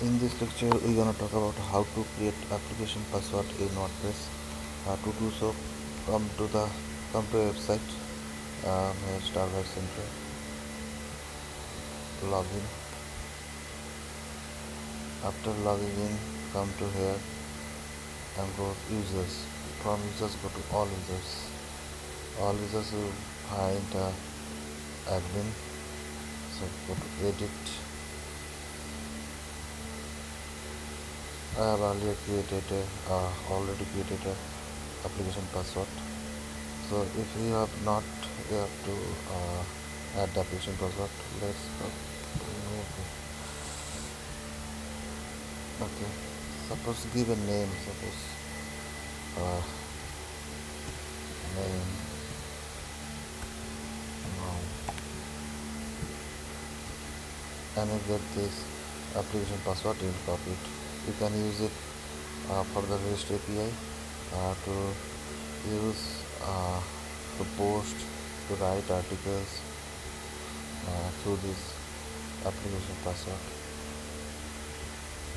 In this lecture, we're gonna talk about how to create application password in WordPress. To do so, come to the website, start by center, login. After logging in, come to here and go users. From users, go to all users. All users will find admin. So go to edit. I have already created a application password. So if you have not, you have to add the application password. Let's go. Okay. Suppose give a name. Suppose uh, name now, and you get this application password. You will copy it. You can use it for the REST API to use to post, to write articles through this application password.